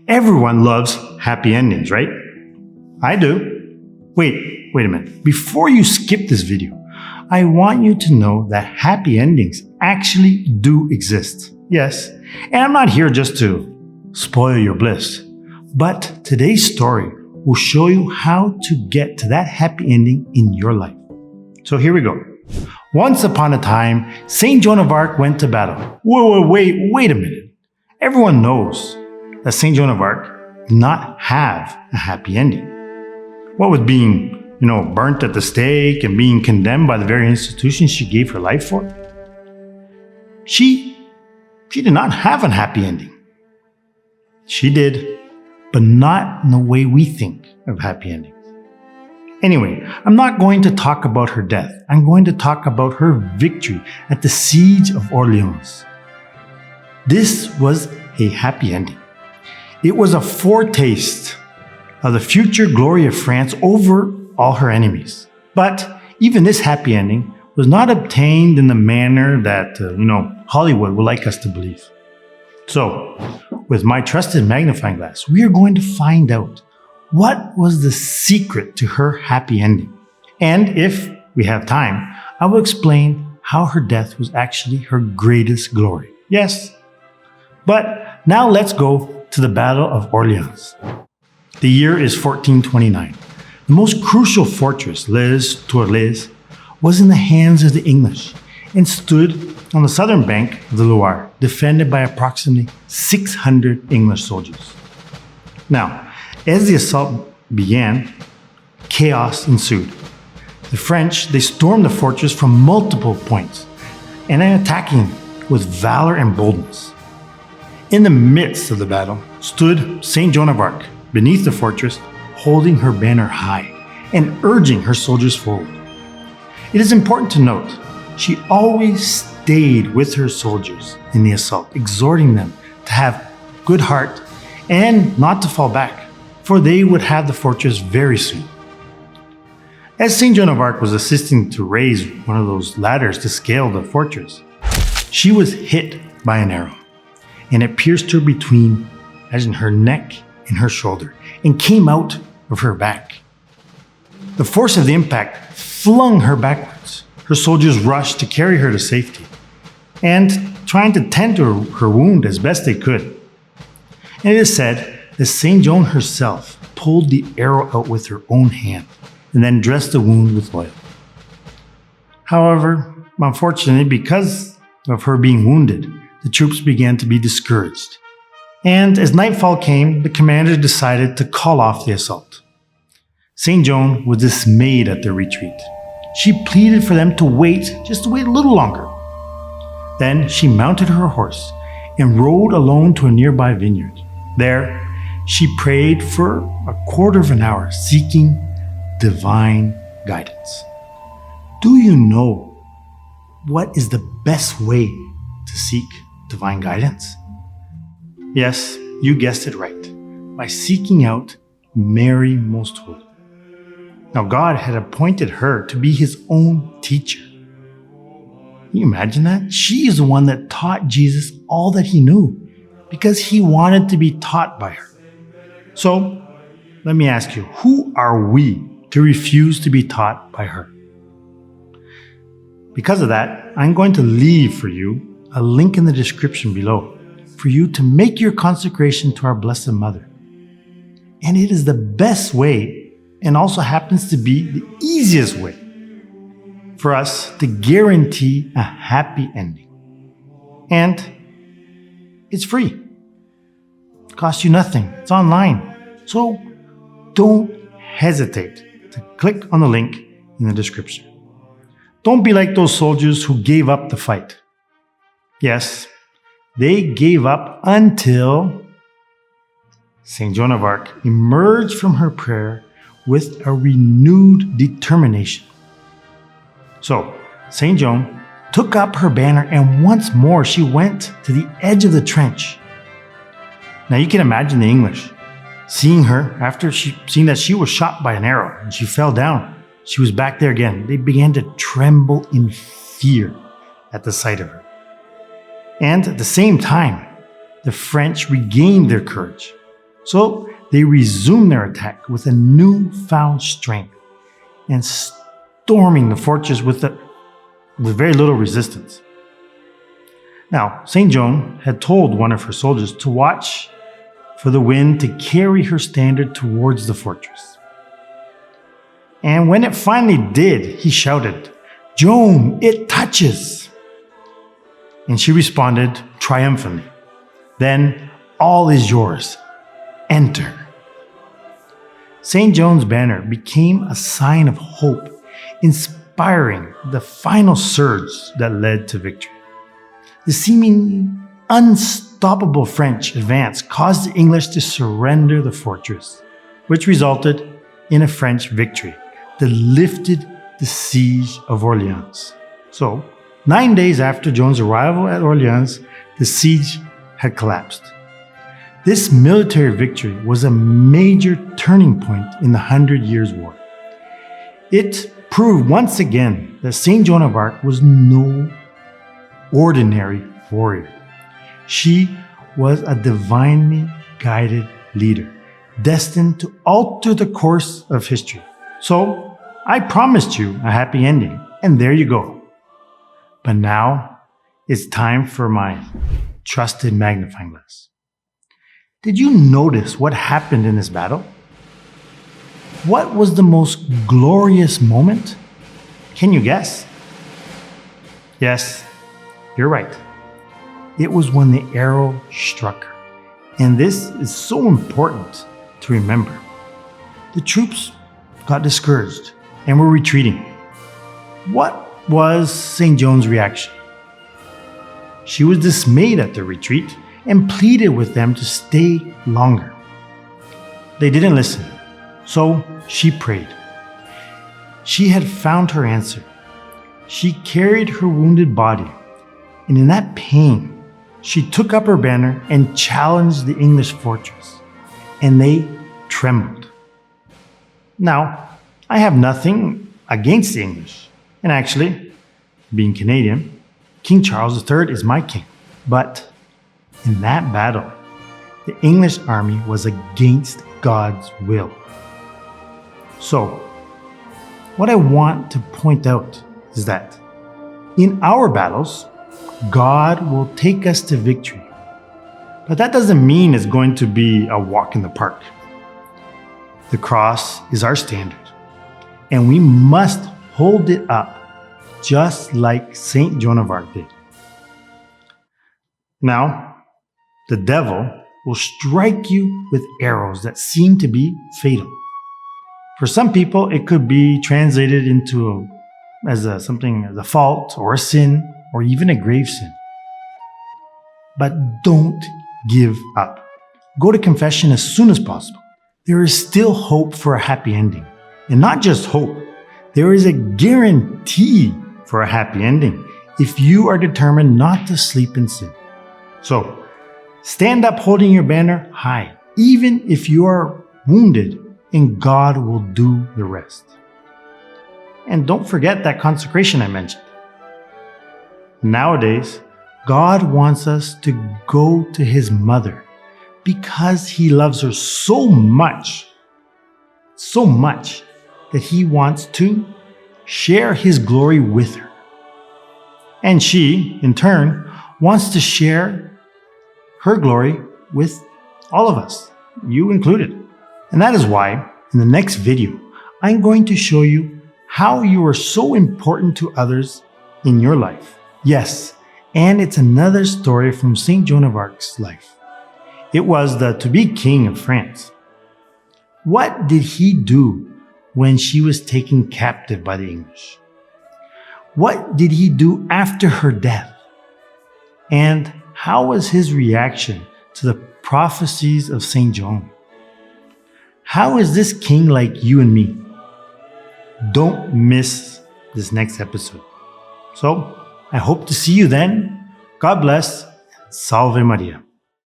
Everyone loves happy endings, right? I do. Wait a minute. Before you skip this video, I want you to know that happy endings actually do exist. Yes, and I'm not here just to spoil your bliss, but today's story will show you how to get to that happy ending in your life. So here we go. Once upon a time, Saint Joan of Arc went to battle. Wait a minute. Everyone knows that Saint Joan of Arc did not have a happy ending. What with being, burnt at the stake and being condemned by the very institution she gave her life for? She did not have a happy ending. She did, but not in the way we think of happy endings. Anyway, I'm not going to talk about her death. I'm going to talk about her victory at the siege of Orleans. This was a happy ending. It was a foretaste of the future glory of France over all her enemies. But even this happy ending was not obtained in the manner that, Hollywood would like us to believe. So, with my trusted magnifying glass, we are going to find out what was the secret to her happy ending. And if we have time, I will explain how her death was actually her greatest glory. Yes. But now let's go to the Battle of Orleans. The year is 1429. The most crucial fortress, Les Tourelles, was in the hands of the English and stood on the southern bank of the Loire, defended by approximately 600 English soldiers. Now, as the assault began, chaos ensued. The French, they stormed the fortress from multiple points and attacking with valor and boldness. In the midst of the battle stood Saint Joan of Arc beneath the fortress, holding her banner high and urging her soldiers forward. It is important to note, she always stayed with her soldiers in the assault, exhorting them to have good heart and not to fall back, for they would have the fortress very soon. As Saint Joan of Arc was assisting to raise one of those ladders to scale the fortress, she was hit by an arrow, and it pierced her between, as in her neck and her shoulder, and came out of her back. The force of the impact flung her backwards. Her soldiers rushed to carry her to safety, and trying to tend to her wound as best they could. And it is said that Saint Joan herself pulled the arrow out with her own hand and then dressed the wound with oil. However, unfortunately, because of her being wounded, the troops began to be discouraged. And as nightfall came, the commander decided to call off the assault. Saint Joan was dismayed at their retreat. She pleaded for them to wait a little longer. Then she mounted her horse and rode alone to a nearby vineyard. There, she prayed for a quarter of an hour, seeking divine guidance. Do you know what is the best way to seek divine guidance? Yes, you guessed it right, by seeking out Mary Most Holy. Now, God had appointed her to be his own teacher. Can you imagine that? She is the one that taught Jesus all that he knew, because he wanted to be taught by her. So, let me ask you, who are we to refuse to be taught by her? Because of that, I'm going to leave for you a link in the description below for you to make your consecration to our Blessed Mother. And it is the best way, and also happens to be the easiest way, for us to guarantee a happy ending. And it's free. It costs you nothing. It's online. So don't hesitate to click on the link in the description. Don't be like those soldiers who gave up the fight. Yes, they gave up until Saint Joan of Arc emerged from her prayer with a renewed determination. So, Saint Joan took up her banner and once more she went to the edge of the trench. Now you can imagine the English seeing her after seeing that she was shot by an arrow and she fell down. She was back there again. They began to tremble in fear at the sight of her. And at the same time, the French regained their courage. So they resumed their attack with a newfound strength and storming the fortress with very little resistance. Now, St. Joan had told one of her soldiers to watch for the wind to carry her standard towards the fortress. And when it finally did, he shouted, "Joan, it touches!" And she responded triumphantly, "Then all is yours. Enter." St. Joan's banner became a sign of hope, inspiring the final surge that led to victory. The seemingly unstoppable French advance caused the English to surrender the fortress, which resulted in a French victory that lifted the siege of Orleans. So, 9 days after Joan's arrival at Orleans, the siege had collapsed. This military victory was a major turning point in the 100 Years' War. It proved once again that St. Joan of Arc was no ordinary warrior. She was a divinely guided leader, destined to alter the course of history. So, I promised you a happy ending, and there you go. But now, it's time for my trusted magnifying glass. Did you notice what happened in this battle? What was the most glorious moment? Can you guess? Yes, you're right. It was when the arrow struck her. And this is so important to remember. The troops got discouraged and were retreating. What was St. Joan's reaction? She was dismayed at their retreat and pleaded with them to stay longer. They didn't listen, so she prayed. She had found her answer. She carried her wounded body, and in that pain, she took up her banner and challenged the English fortress, and they trembled. Now, I have nothing against the English, and actually, being Canadian, King Charles III is my king. But in that battle, the English army was against God's will. So, what I want to point out is that in our battles, God will take us to victory. But that doesn't mean it's going to be a walk in the park. The cross is our standard, and we must hold it up just like St. Joan of Arc did. Now, the devil will strike you with arrows that seem to be fatal. For some people, it could be translated into as a fault or a sin or even a grave sin. But don't give up. Go to confession as soon as possible. There is still hope for a happy ending. And not just hope, there is a guarantee for a happy ending if you are determined not to sleep in sin. So, stand up holding your banner high, even if you are wounded, and God will do the rest. And don't forget that consecration I mentioned. Nowadays, God wants us to go to His mother because He loves her so much that He wants to share His glory with her. And she, in turn, wants to share her glory with all of us, you included. And that is why, in the next video, I'm going to show you how you are so important to others in your life. Yes, and it's another story from St. Joan of Arc's life. It was the to-be king of France. What did he do when she was taken captive by the English? What did he do after her death? And how was his reaction to the prophecies of St. Joan? How is this king like you and me? Don't miss this next episode. So, I hope to see you then. God bless. Salve Maria.